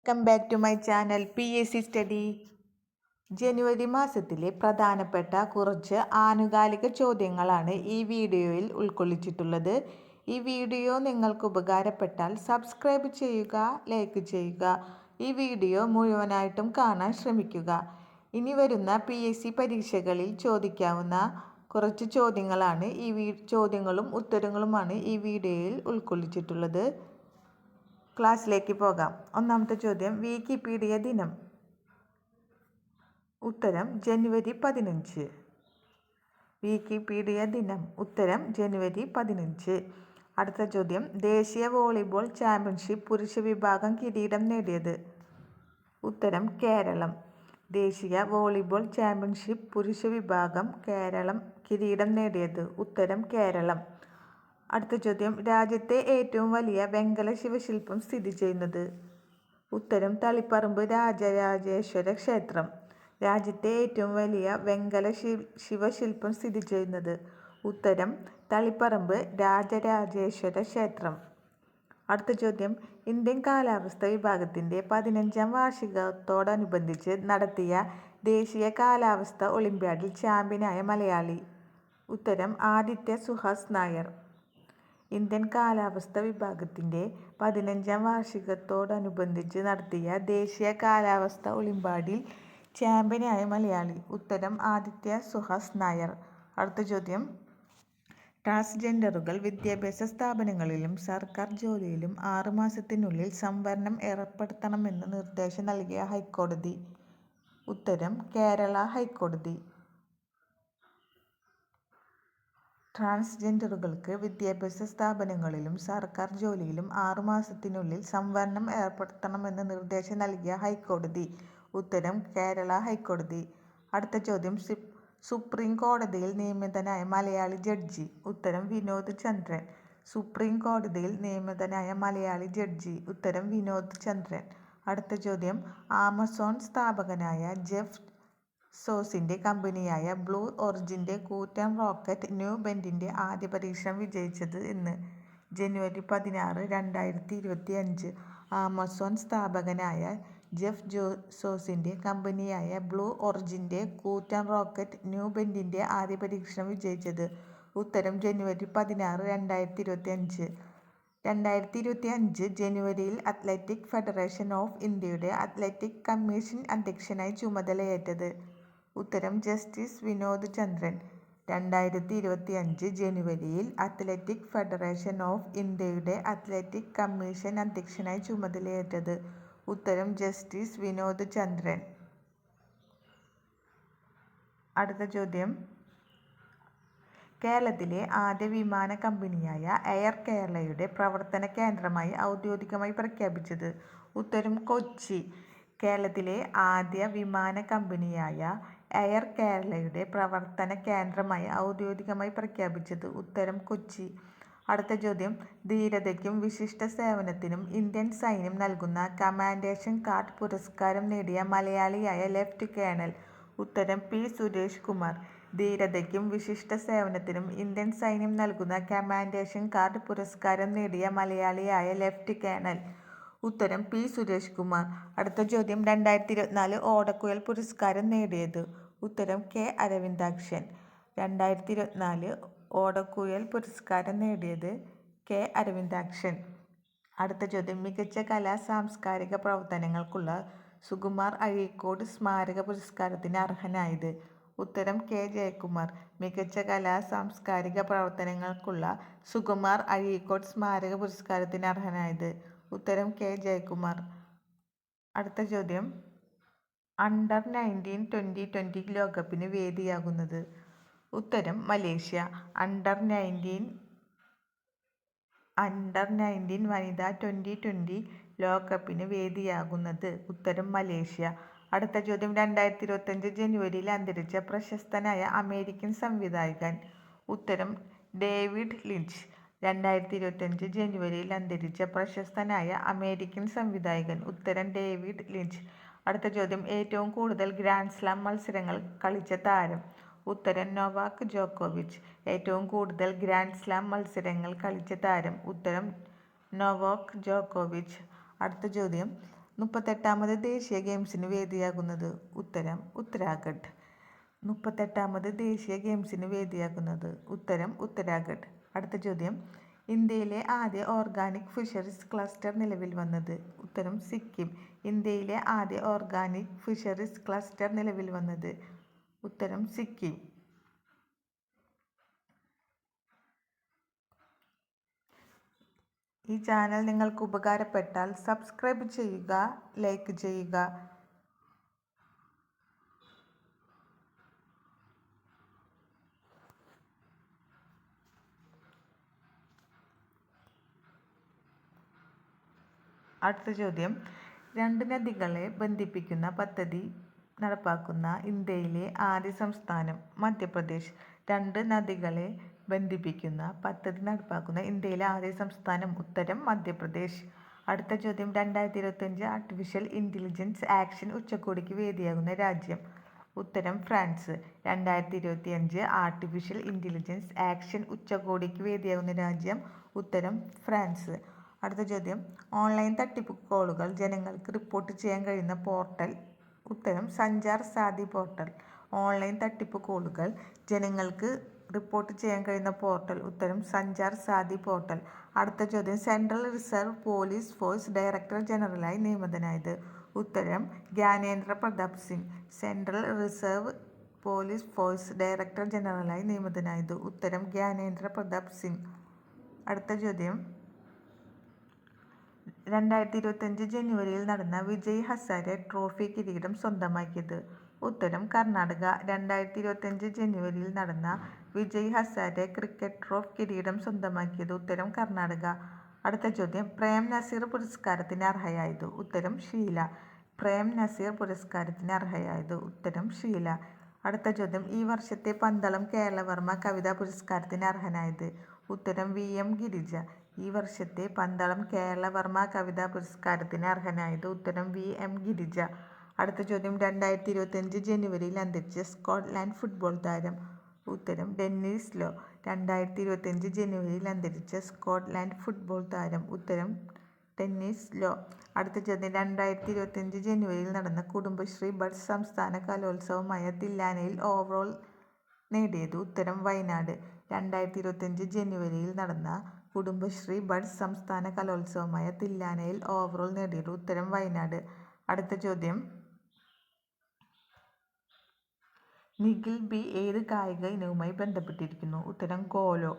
Welcome back to my channel PSC study. ജനുവരി മാസത്തിലെ പ്രധാനപ്പെട്ട കുറച്ച് ആനുകാലിക ചോദ്യങ്ങളാണ് ഈ വീഡിയോയിൽ ഉൾക്കൊള്ളിച്ചിട്ടുള്ളത്. ഈ വീഡിയോ നിങ്ങൾക്ക് ഉപകാരപ്പെട്ടാൽ സബ്സ്ക്രൈബ് ചെയ്യുക, ലൈക്ക് ചെയ്യുക. ഈ വീഡിയോ മുഴുവനായിട്ടും കാണാൻ ശ്രമിക്കുക. ഇനി വരുന്ന PSC പരീക്ഷകളിൽ ചോദിക്കാവുന്ന കുറച്ച് ചോദ്യങ്ങളാണ് ചോദ്യങ്ങളും ഉത്തരങ്ങളുമാണ് ഈ വീഡിയോയിൽ ഉൾക്കൊള്ളിച്ചിട്ടുള്ളത്. ക്ലാസ്സിലേക്ക് പോകാം. ഒന്നാമത്തെ ചോദ്യം, വിക്കിപീഡിയ ദിനം. ഉത്തരം ജനുവരി 15. വിക്കിപീഡിയ ദിനം. ഉത്തരം ജനുവരി 15. അടുത്ത ചോദ്യം, ദേശീയ വോളിബോൾ ചാമ്പ്യൻഷിപ്പ് പുരുഷ വിഭാഗം കിരീടം നേടിയത്. ഉത്തരം കേരളം. ദേശീയ വോളിബോൾ ചാമ്പ്യൻഷിപ്പ് പുരുഷ വിഭാഗം കേരളം കിരീടം നേടിയത്. ഉത്തരം കേരളം. അടുത്ത ചോദ്യം, രാജ്യത്തെ ഏറ്റവും വലിയ വെങ്കല ശിവശില്പം സ്ഥിതി ചെയ്യുന്നത്. ഉത്തരം തളിപ്പറമ്പ് രാജരാജേശ്വര ക്ഷേത്രം. രാജ്യത്തെ ഏറ്റവും വലിയ വെങ്കല ശിവശില്പം സ്ഥിതി ചെയ്യുന്നത്. ഉത്തരം തളിപ്പറമ്പ് രാജരാജേശ്വര ക്ഷേത്രം. അടുത്ത ചോദ്യം, ഇന്ത്യൻ കാലാവസ്ഥ വിഭാഗത്തിൻ്റെ 15ാം വാർഷികത്തോടനുബന്ധിച്ച് നടത്തിയ ദേശീയ കാലാവസ്ഥ ഒളിമ്പ്യാഡിൽ ചാമ്പ്യനായ മലയാളി. ഉത്തരം ആദിത്യ സുഹാസ് നായർ. ഇന്ത്യൻ കാലാവസ്ഥ വിഭാഗത്തിൻ്റെ 15ാം വാർഷികത്തോടനുബന്ധിച്ച് നടത്തിയ ദേശീയ കാലാവസ്ഥ ഒളിമ്പ്യാഡിൽ ചാമ്പ്യനായ മലയാളി. ഉത്തരം ആദിത്യ സുഹാസ് നായർ. അടുത്ത ചോദ്യം, ട്രാൻസ്ജെൻഡറുകൾ വിദ്യാഭ്യാസ സ്ഥാപനങ്ങളിലും സർക്കാർ ജോലിയിലും 6 മാസത്തിനുള്ളിൽ സംവരണം ഏർപ്പെടുത്തണമെന്ന് നിർദ്ദേശം നൽകിയ ഹൈക്കോടതി. ഉത്തരം കേരള ഹൈക്കോടതി. ട്രാൻസ്ജെൻഡറുകൾക്ക് വിദ്യാഭ്യാസ സ്ഥാപനങ്ങളിലും സർക്കാർ ജോലിയിലും 6 മാസത്തിനുള്ളിൽ സംവരണം ഏർപ്പെടുത്തണമെന്ന് നിർദ്ദേശം നൽകിയ ഹൈക്കോടതി. ഉത്തരം കേരള ഹൈക്കോടതി. അടുത്ത ചോദ്യം, സുപ്രീം കോടതിയിൽ നിയമിതനായ മലയാളി ജഡ്ജി. ഉത്തരം വിനോദ് ചന്ദ്രൻ. സുപ്രീം കോടതിയിൽ നിയമിതനായ മലയാളി ജഡ്ജി. ഉത്തരം വിനോദ് ചന്ദ്രൻ. അടുത്ത ചോദ്യം, ആമസോൺ സ്ഥാപകനായ ജെഫ് സോസിൻ്റെ കമ്പനിയായ ബ്ലൂ ഒറിജിൻ്റെ കൂറ്റൻ റോക്കറ്റ് ന്യൂ ബെൻഡിൻ്റെ ആദ്യ പരീക്ഷണം വിജയിച്ചത് എന്ന്. ജനുവരി 16, 2025. ആമസോൺ സ്ഥാപകനായ ജെഫ് സോസിൻ്റെ കമ്പനിയായ ബ്ലൂ ഒറിജിൻ്റെ കൂറ്റൻ റോക്കറ്റ് ന്യൂ ബെൻഡിൻ്റെ ആദ്യ പരീക്ഷണം വിജയിച്ചത്. ഉത്തരം ജനുവരി 16, 2025. 2025 ജനുവരിയിൽ അത്ലറ്റിക് ഫെഡറേഷൻ ഓഫ് ഇന്ത്യയുടെ അത്ലറ്റിക് കമ്മീഷൻ അധ്യക്ഷനായി ചുമതലയേറ്റത്. ഉത്തരം ജസ്റ്റിസ് വിനോദ് ചന്ദ്രൻ. 2025 ജനുവരിയിൽ അത്ലറ്റിക് ഫെഡറേഷൻ ഓഫ് ഇന്ത്യയുടെ അത്ലറ്റിക് കമ്മീഷൻ അധ്യക്ഷനായി ചുമതലയേറ്റത്. ഉത്തരം ജസ്റ്റിസ് വിനോദ് ചന്ദ്രൻ. അടുത്ത ചോദ്യം, കേരളത്തിലെ ആദ്യ വിമാന കമ്പനിയായ എയർ കേരളയുടെ പ്രവർത്തന കേന്ദ്രമായി ഔദ്യോഗികമായി പ്രഖ്യാപിച്ചത്. ഉത്തരം കൊച്ചി. കേരളത്തിലെ ആദ്യ വിമാന കമ്പനിയായ എയർ കേരളയുടെ പ്രവർത്തന കേന്ദ്രമായി ഔദ്യോഗികമായി പ്രഖ്യാപിച്ചത്. ഉത്തരം കൊച്ചി. അടുത്ത ചോദ്യം, ധീരതയ്ക്കും വിശിഷ്ട സേവനത്തിനും ഇന്ത്യൻ സൈന്യം നൽകുന്ന കമാൻഡേഷൻ കാർഡ് പുരസ്കാരം നേടിയ മലയാളിയായ ലെഫ്റ്റ് കേണൽ. ഉത്തരം പി സുരേഷ് കുമാർ. ധീരതയ്ക്കും വിശിഷ്ട സേവനത്തിനും ഇന്ത്യൻ സൈന്യം നൽകുന്ന കമാൻഡേഷൻ കാർഡ് പുരസ്കാരം നേടിയ മലയാളിയായ ലെഫ്റ്റ് കേണൽ. ഉത്തരം പി സുരേഷ് കുമാർ. അടുത്ത ചോദ്യം, 2024 ഓടക്കുഴൽ പുരസ്കാരം നേടിയത്. ഉത്തരം കെ അരവിന്ദാക്ഷൻ. 2024 ഓടക്കുഴൽ പുരസ്കാരം നേടിയത് കെ അരവിന്ദാക്ഷൻ. അടുത്ത ചോദ്യം, മികച്ച കലാ സാംസ്കാരിക പ്രവർത്തനങ്ങൾക്കുള്ള സുകുമാർ അഴീക്കോട് സ്മാരക പുരസ്കാരത്തിന് അർഹനായത്. ഉത്തരം കെ ജയകുമാർ. മികച്ച കലാ സാംസ്കാരിക പ്രവർത്തനങ്ങൾക്കുള്ള സുകുമാർ അഴീക്കോട് സ്മാരക പുരസ്കാരത്തിന് അർഹനായത്. ഉത്തരം കെ ജയകുമാർ. അടുത്ത ചോദ്യം, അണ്ടർ 19 2020 ലോകകപ്പിന് വേദിയാകുന്നത്. ഉത്തരം മലേഷ്യ. അണ്ടർ 19 വനിതാ 2020 ലോകകപ്പിന് വേദിയാകുന്നത്. ഉത്തരം മലേഷ്യ. അടുത്ത ചോദ്യം, 2025 ജനുവരിയിൽ അന്തരിച്ച പ്രശസ്തനായ അമേരിക്കൻ സംവിധായകൻ. ഉത്തരം ഡേവിഡ് ലിഞ്ച്. 2025 ജനുവരിയിൽ അന്തരിച്ച പ്രശസ്തനായ അമേരിക്കൻ സംവിധായകൻ. ഉത്തരം ഡേവിഡ് ലിഞ്ച്. അടുത്ത ചോദ്യം, ഏറ്റവും കൂടുതൽ ഗ്രാൻഡ് സ്ലാം മത്സരങ്ങൾ കളിച്ച താരം. ഉത്തരം നൊവാക് ജോക്കോവിച്ച്. ഏറ്റവും കൂടുതൽ ഗ്രാൻഡ് സ്ലാം മത്സരങ്ങൾ കളിച്ച താരം. ഉത്തരം നൊവാക് ജോക്കോവിച്ച്. അടുത്ത ചോദ്യം, 38ാമത് ദേശീയ ഗെയിംസിന് വേദിയാകുന്നത്? ഉത്തരം ഉത്തരാഖണ്ഡ്. 38ാമത് ദേശീയ ഗെയിംസിന് വേദിയാകുന്നത്? ഉത്തരം ഉത്തരാഖണ്ഡ്. അടുത്ത ചോദ്യം, ഇന്ത്യയിലെ ആദ്യ ഓർഗാനിക് ഫിഷറീസ് ക്ലസ്റ്റർ നിലവിൽ വന്നത്? ഉത്തരം സിക്കിം. ഇന്ത്യയിലെ ആദ്യ ഓർഗാനിക് ഫിഷറീസ് ക്ലസ്റ്റർ നിലവിൽ വന്നത്? ഉത്തരം സിക്കിം. ഈ ചാനൽ നിങ്ങൾക്ക് ഉപകാരപ്പെട്ടാൽ സബ്സ്ക്രൈബ് ചെയ്യുക, ലൈക്ക് ചെയ്യുക. അടുത്ത ചോദ്യം, 2 നദികളെ ബന്ധിപ്പിക്കുന്ന പദ്ധതി നടപ്പാക്കുന്ന ഇന്ത്യയിലെ ആദ്യ സംസ്ഥാനം? മധ്യപ്രദേശ്. 2 നദികളെ ബന്ധിപ്പിക്കുന്ന പദ്ധതി നടപ്പാക്കുന്ന ഇന്ത്യയിലെ ആദ്യ സംസ്ഥാനം? ഉത്തരം മധ്യപ്രദേശ്. അടുത്ത ചോദ്യം, 2025 ആർട്ടിഫിഷ്യൽ ഇൻ്റലിജൻസ് ആക്ഷൻ ഉച്ചകോടിക്ക് വേദിയാകുന്ന രാജ്യം? ഉത്തരം ഫ്രാൻസ്. 2025 ആർട്ടിഫിഷ്യൽ ഇൻ്റലിജൻസ് ആക്ഷൻ ഉച്ചകോടിക്ക് വേദിയാകുന്ന രാജ്യം? ഉത്തരം ഫ്രാൻസ്. അടുത്ത ചോദ്യം, ഓൺലൈൻ തട്ടിപ്പ് കോളുകൾ ജനങ്ങൾക്ക് റിപ്പോർട്ട് ചെയ്യാൻ കഴിയുന്ന പോർട്ടൽ? ഉത്തരം സഞ്ചാർ സാധി പോർട്ടൽ. ഓൺലൈൻ തട്ടിപ്പ് കോളുകൾ ജനങ്ങൾക്ക് റിപ്പോർട്ട് ചെയ്യാൻ കഴിയുന്ന പോർട്ടൽ? ഉത്തരം സഞ്ചാർ സാധി പോർട്ടൽ. അടുത്ത ചോദ്യം, Central Reserve Police Force director ജനറലായി നിയമിതനായത്? ഉത്തരം Gyanendra Pratap Singh. Central Reserve Police Force director ജനറലായി നിയമിതനായത്? ഉത്തരം ജ്ഞാനേന്ദ്ര പ്രതാപ് സിംഗ്. അടുത്ത ചോദ്യം, 2025 ജനുവരിയിൽ നടന്ന വിജയ് ഹസാരെ ട്രോഫി കിരീടം സ്വന്തമാക്കിയത്? ഉത്തരം കർണാടക. 2025 ജനുവരിയിൽ നടന്ന വിജയ് ഹസാരെ ക്രിക്കറ്റ് ട്രോഫി കിരീടം സ്വന്തമാക്കിയത്? ഉത്തരം കർണാടക. അടുത്ത ചോദ്യം, പ്രേം നസീർ പുരസ്കാരത്തിന് അർഹയായത്? ഉത്തരം ഷീല. പ്രേം നസീർ പുരസ്കാരത്തിന് അർഹയായത്? ഉത്തരം ഷീല. അടുത്ത ചോദ്യം, ഈ വർഷത്തെ പന്തളം കേരളവർമ്മ കവിതാ പുരസ്കാരത്തിന് അർഹനായത്? ഉത്തരം VM ഗിരിജ. ഈ വർഷത്തെ പന്തളം കേരളവർമ്മ കവിതാ പുരസ്കാരത്തിന് അർഹനായത്? ഉത്തരം VM ഗിരിജ. അടുത്ത ചോദ്യം, 2025 ജനുവരിയിൽ അന്തരിച്ച സ്കോട്ട്ലാൻഡ് ഫുട്ബോൾ താരം? ഉത്തരം ഡെന്നിസ് ലോ. 2025 ജനുവരിയിൽ അന്തരിച്ച സ്കോട്ട്ലാൻഡ് ഫുട്ബോൾ താരം? ഉത്തരം ഡെന്നിസ് ലോ. അടുത്ത ചോദ്യം, 2025 ജനുവരിയിൽ നടന്ന കുടുംബശ്രീ ബഡ്സ് സംസ്ഥാന കലോത്സവമായ തില്ലാനയിൽ ഓവറോൾ നേടിയത്? ഉത്തരം വയനാട്. 2025 ജനുവരിയിൽ നടന്ന കുടുംബശ്രീ ബഡ്സ് സംസ്ഥാന കലോത്സവമായ തില്ലാനയിൽ ഓവറോൾ നേടിയത്? ഉത്തരം വയനാട്. അടുത്ത ചോദ്യം, നിഖിൽ ബി ഏത് കായിക ഇനവുമായി ബന്ധപ്പെട്ടിരിക്കുന്നു? ഉത്തരം ഗോലോ.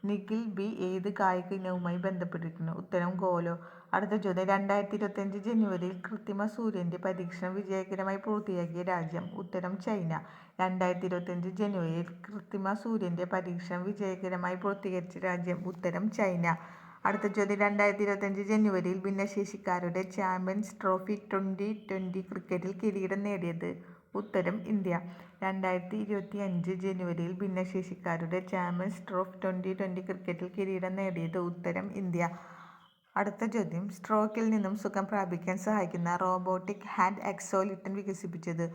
നിഖിൽ ബി ഏത് കായിക ഇനവുമായി ബന്ധപ്പെട്ടിരിക്കുന്നു? ഉത്തരം ഗോലോ. അടുത്ത ചോദ്യം, 2025 ജനുവരിയിൽ കൃത്രിമ സൂര്യൻ്റെ പരീക്ഷണം വിജയകരമായി പൂർത്തിയാക്കിയ രാജ്യം? ഉത്തരം ചൈന. 2025 ജനുവരിയിൽ കൃത്രിമ സൂര്യൻ്റെ പരീക്ഷണം വിജയകരമായി പൂർത്തീകരിച്ച രാജ്യം? ഉത്തരം ചൈന. അടുത്ത ചോദ്യം, 2025 ജനുവരിയിൽ ഭിന്നശേഷിക്കാരുടെ ചാമ്പ്യൻസ് ട്രോഫി T20 ക്രിക്കറ്റിൽ കിരീടം നേടിയത്? ഉത്തരം ഇന്ത്യ. 2025 ജനുവരിയിൽ ഭിന്നശേഷിക്കാരുടെ ചാമ്പ്യൻസ് ട്രോഫി T20 ക്രിക്കറ്റിൽ കിരീടം നേടിയത്? ഉത്തരം ഇന്ത്യ. അടുത്ത ചോദ്യം, സ്ട്രോക്കിൽ നിന്നും സുഖം പ്രാപിക്കാൻ സഹായിക്കുന്ന റോബോട്ടിക് ഹാൻഡ് എക്സോലിറ്റൻ വികസിപ്പിച്ചത്?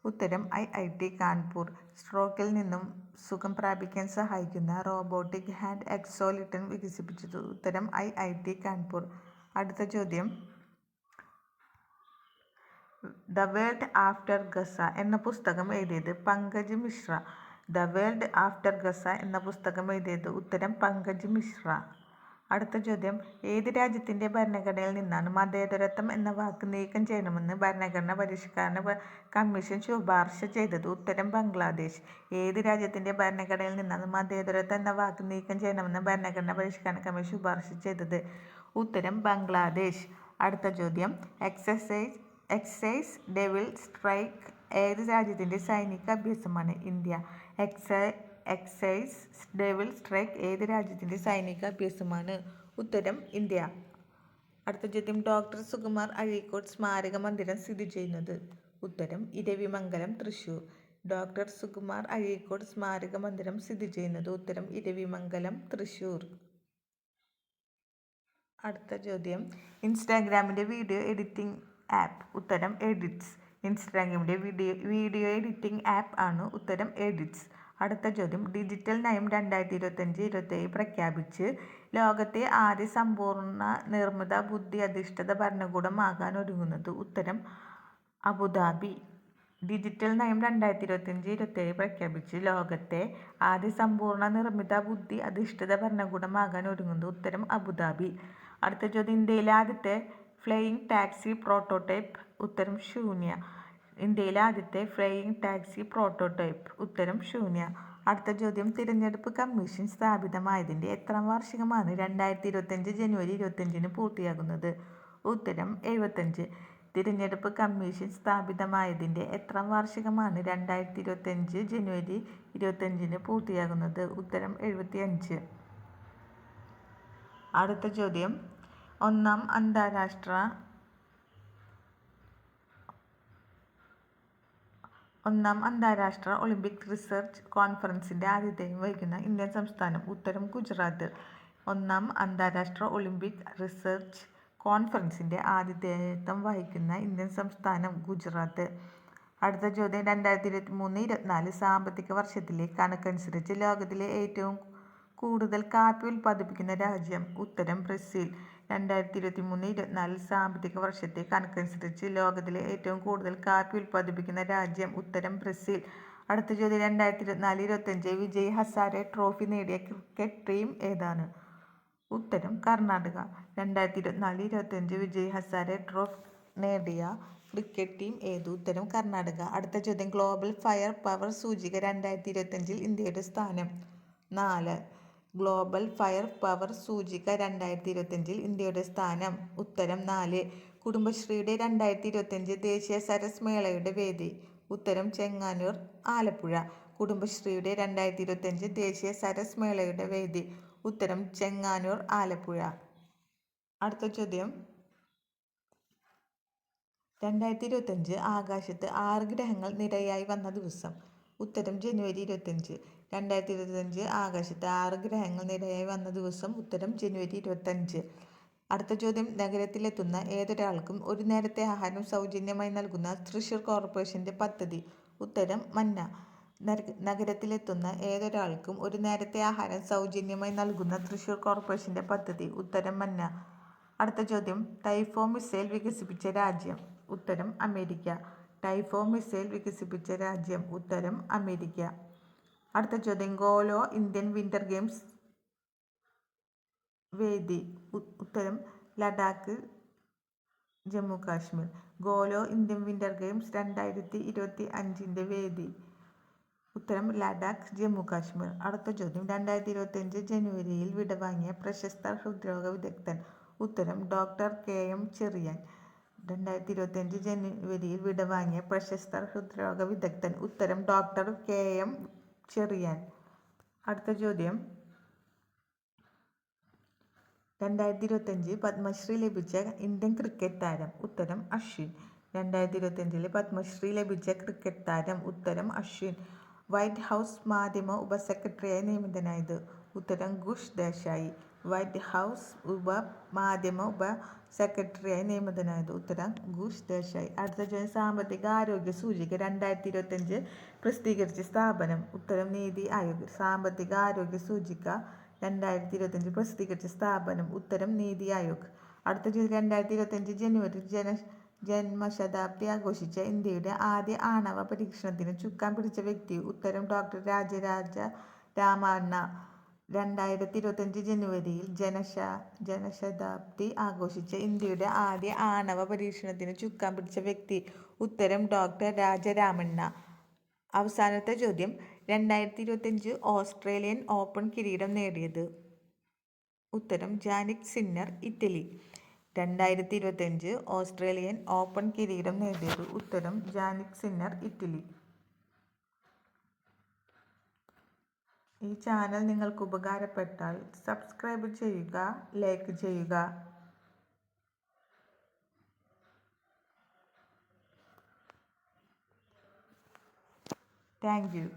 ഉത്തരം IIT കാൺപൂർ. സ്ട്രോക്കിൽ നിന്നും സുഖം പ്രാപിക്കാൻ സഹായിക്കുന്ന റോബോട്ടിക് ഹാൻഡ് എക്സോലിറ്റൻ വികസിപ്പിച്ചത്? ഉത്തരം IIT കാൺപൂർ. അടുത്ത ചോദ്യം, ദ വേൾഡ് ആഫ്റ്റർ ഗസ എന്ന പുസ്തകം എഴുതിയത്? Pankaj Mishra. The world after Gaza എന്ന പുസ്തകം എഴുതിയത്? ഉത്തരം പങ്കജ് മിശ്ര. അടുത്ത ചോദ്യം, ഏത് രാജ്യത്തിൻ്റെ ഭരണഘടനയിൽ നിന്നാണ് മതേതരത്വം എന്ന വാക്ക് നീക്കം ചെയ്യണമെന്ന് ഭരണഘടനാ പരിഷ്കരണ കമ്മീഷൻ ശുപാർശ ചെയ്തത്? ഉത്തരം ബംഗ്ലാദേശ്. ഏത് രാജ്യത്തിൻ്റെ ഭരണഘടനയിൽ നിന്നാണ് മതേതരത്വം എന്ന വാക്ക് നീക്കം ചെയ്യണമെന്ന് ഭരണഘടനാ പരിഷ്കരണ കമ്മീഷൻ ശുപാർശ ചെയ്തത്? ഉത്തരം ബംഗ്ലാദേശ്. അടുത്ത ചോദ്യം, എക്സൈസ് ഡെവിൾ സ്ട്രൈക്ക് ഏത് രാജ്യത്തിൻ്റെ സൈനിക അഭ്യാസമാണ്? ഇന്ത്യ. എക്സൈസ് ഡെവിൾ സ്ട്രൈക്ക് ഏത് രാജ്യത്തിൻ്റെ സൈനിക അഭ്യാസമാണ്? ഉത്തരം ഇന്ത്യ. അടുത്ത ചോദ്യം, ഡോക്ടർ സുകുമാർ അഴീക്കോട് സ്മാരക മന്ദിരം സ്ഥിതി ചെയ്യുന്നത്? ഉത്തരം ഇരവിമംഗലം, തൃശ്ശൂർ. ഡോക്ടർ സുകുമാർ അഴീക്കോട് സ്മാരക മന്ദിരം സ്ഥിതി ചെയ്യുന്നത്? ഉത്തരം ഇരവിമംഗലം, തൃശ്ശൂർ. അടുത്ത ചോദ്യം, ഇൻസ്റ്റാഗ്രാമിൻ്റെ വീഡിയോ എഡിറ്റിംഗ് ആപ്പ്? ഉത്തരം എഡിറ്റ്സ്. ഇൻസ്റ്റാഗ്രാമിൻ്റെ വീഡിയോ എഡിറ്റിംഗ് ആപ്പ് ആണ് ഉത്തരം എഡിറ്റ്സ്. അടുത്ത ചോദ്യം, ഡിജിറ്റൽ നയം 2025-27 പ്രഖ്യാപിച്ച് ലോകത്തെ ആദ്യ സമ്പൂർണ്ണ നിർമ്മിത ബുദ്ധി അധിഷ്ഠിത ഭരണകൂടമാകാൻ ഒരുങ്ങുന്നത്? ഉത്തരം അബുദാബി. ഡിജിറ്റൽ നയം 2025-27 പ്രഖ്യാപിച്ച് ലോകത്തെ ആദ്യ സമ്പൂർണ്ണ നിർമ്മിത ബുദ്ധി അധിഷ്ഠിത ഭരണകൂടമാകാൻ ഒരുങ്ങുന്നത്? ഉത്തരം അബുദാബി. അടുത്ത ചോദ്യം, ഇന്ത്യയിലെ ആദ്യത്തെ ഫ്ലൈയിങ് ടാക്സി പ്രോട്ടോടൈപ്പ്? ഉത്തരം ശൂന്യ. ഇന്ത്യയിലെ ആദ്യത്തെ ഫ്ലൈയിങ് ടാക്സി പ്രോട്ടോടൈപ്പ്? ഉത്തരം ശൂന്യ. അടുത്ത ചോദ്യം, തിരഞ്ഞെടുപ്പ് കമ്മീഷൻ സ്ഥാപിതമായതിൻ്റെ എത്രാം വാർഷികമാണ് 2025 ജനുവരി 25-ന് പൂർത്തിയാകുന്നത്? ഉത്തരം 75. തിരഞ്ഞെടുപ്പ് കമ്മീഷൻ സ്ഥാപിതമായതിൻ്റെ എത്രാം വാർഷികമാണ് 2025 ജനുവരി 25-ന് പൂർത്തിയാകുന്നത്? ഉത്തരം 75. അടുത്ത ചോദ്യം, ഒന്നാം അന്താരാഷ്ട്ര ഒളിമ്പിക് റിസർച്ച് കോൺഫറൻസിൻ്റെ ആതിഥേയം വഹിക്കുന്ന ഇന്ത്യൻ സംസ്ഥാനം? ഉത്തരം ഗുജറാത്ത്. ഒന്നാം അന്താരാഷ്ട്ര ഒളിമ്പിക് റിസർച്ച് കോൺഫറൻസിൻ്റെ ആതിഥേയത്വം വഹിക്കുന്ന ഇന്ത്യൻ സംസ്ഥാനം? ഗുജറാത്ത്. അടുത്ത ചോദ്യം, 2023-24 സാമ്പത്തിക വർഷത്തിലെ കണക്കനുസരിച്ച് ലോകത്തിലെ ഏറ്റവും കൂടുതൽ കാപ്പി ഉൽപ്പാദിപ്പിക്കുന്ന രാജ്യം? ഉത്തരം ബ്രസീൽ. 2023-24 സാമ്പത്തിക വർഷത്തെ കണക്കനുസരിച്ച് ലോകത്തിലെ ഏറ്റവും കൂടുതൽ കാപ്പി ഉൽപ്പാദിപ്പിക്കുന്ന രാജ്യം? ഉത്തരം ബ്രസീൽ. അടുത്ത ചോദ്യം, 2024-25 വിജയ് ഹസാരെ ട്രോഫി നേടിയ ക്രിക്കറ്റ് ടീം ഏതാണ്? ഉത്തരം കർണാടക. 2024-25 വിജയ് ഹസാരെ ട്രോഫി നേടിയ ക്രിക്കറ്റ് ടീം ഏത്? ഉത്തരം കർണാടക. അടുത്ത ചോദ്യം, ഗ്ലോബൽ ഫയർ പവർ സൂചിക 2025-ൽ ഇന്ത്യയുടെ സ്ഥാനം? 4. ഗ്ലോബൽ ഫയർ പവർ സൂചിക 2025-ൽ ഇന്ത്യയുടെ സ്ഥാനം? ഉത്തരം 4. കുടുംബശ്രീയുടെ 2025 ദേശീയ സരസ് മേളയുടെ വേദി? ഉത്തരം ചെങ്ങന്നൂർ, ആലപ്പുഴ. കുടുംബശ്രീയുടെ 2025 ദേശീയ സരസ് മേളയുടെ വേദി? ഉത്തരം ചെങ്ങന്നൂർ, ആലപ്പുഴ. അടുത്ത ചോദ്യം, 2025 ആകാശത്ത് 6 ഗ്രഹങ്ങൾ നിരയായി വന്ന ദിവസം? ഉത്തരം ജനുവരി 25. 2025 ആകാശത്ത് 6 ഗ്രഹങ്ങൾ നിരയായി വന്ന ദിവസം? ഉത്തരം ജനുവരി 25. അടുത്ത ചോദ്യം, നഗരത്തിലെത്തുന്ന ഏതൊരാൾക്കും ഒരു നേരത്തെ ആഹാരം സൗജന്യമായി നൽകുന്ന തൃശ്ശൂർ കോർപ്പറേഷൻ്റെ പദ്ധതി? ഉത്തരം മന്ന. നഗരത്തിലെത്തുന്ന ഏതൊരാൾക്കും ഒരു നേരത്തെ ആഹാരം സൗജന്യമായി നൽകുന്ന തൃശ്ശൂർ കോർപ്പറേഷൻ്റെ പദ്ധതി? ഉത്തരം മന്ന. അടുത്ത ചോദ്യം, ടൈഫോ മിസൈൽ വികസിപ്പിച്ച രാജ്യം? ഉത്തരം അമേരിക്ക. ടൈഫോ മിസൈൽ വികസിപ്പിച്ച രാജ്യം? ഉത്തരം അമേരിക്ക. അടുത്ത ചോദ്യം, ഗോലോ ഇന്ത്യൻ വിൻ്റർ ഗെയിംസ് വേദി? ഉത്തരം Ladakh, Jammu Kashmir. Khelo Indian winter games 2025-ൻ്റെ വേദി? ഉത്തരം ലഡാക്ക്, ജമ്മു കാശ്മീർ. അടുത്ത ചോദ്യം, 2025 ജനുവരിയിൽ വിടവാങ്ങിയ പ്രശസ്ത ഹൃദ്രോഗ വിദഗ്ധൻ? ഉത്തരം ഡോക്ടർ KM ചെറിയാൻ. 2025 ജനുവരിയിൽ വിടവാങ്ങിയ പ്രശസ്ത ഹൃദ്രോഗ വിദഗ്ധൻ? ഉത്തരം ഡോക്ടർ KM ചെറിയാൻ. അടുത്ത ചോദ്യം, 2025 പത്മശ്രീ ലഭിച്ച ഇന്ത്യൻ ക്രിക്കറ്റ് താരം? ഉത്തരം അശ്വിൻ. 2025 പത്മശ്രീ ലഭിച്ച ക്രിക്കറ്റ് താരം? ഉത്തരം അശ്വിൻ. വൈറ്റ് ഹൗസ് മാധ്യമ ഉപസെക്രട്ടറിയായി നിയമിതനായത്? ഉത്തരം ഘുഷ് ദേശായി. വൈറ്റ് ഹൗസ് മാധ്യമ ഉപസെക്രട്ടറിയായി നിയമിതനായത്? ഉത്തരം ഘുഷ് ദേശായി. അടുത്ത ചോദ്യം, സാമ്പത്തിക ആരോഗ്യ സൂചിക 2025 പ്രസിദ്ധീകരിച്ച സ്ഥാപനം? ഉത്തരം നീതി ആയോഗ്. സാമ്പത്തിക ആരോഗ്യ സൂചിക 2025 പ്രസിദ്ധീകരിച്ച സ്ഥാപനം? ഉത്തരം നീതി ആയോഗ്. അടുത്ത ചോദ്യം, 2025 ജനുവരി ജന്മശതാബ്ദി ആഘോഷിച്ച ഇന്ത്യയുടെ ആദ്യ ആണവ പരീക്ഷണത്തിന് ചുക്കാൻ പിടിച്ച വ്യക്തി? ഉത്തരം ഡോക്ടർ രാജരാജ രാമണ്ണ. 2025 ജനുവരിയിൽ ജനശതാബ്ദി ആഘോഷിച്ച ഇന്ത്യയുടെ ആദ്യ ആണവ പരീക്ഷണത്തിന് ചുക്കാൻ പിടിച്ച വ്യക്തി? ഉത്തരം ഡോക്ടർ രാജരാമണ്ണ. അവസാനത്തെ ചോദ്യം, 2025 ഓസ്ട്രേലിയൻ ഓപ്പൺ കിരീടം നേടിയത്? ഉത്തരം Jannik Sinner, Italy. 2025 Australian open കിരീടം നേടിയത്? ഉത്തരം ജാനിക് സിന്നർ, ഇറ്റലി. ഈ ചാനൽ നിങ്ങൾക്ക് ഉപകാരപ്പെട്ടാൽ സബ്സ്ക്രൈബ് ചെയ്യുക, ലൈക്ക് ചെയ്യുക. Thank you.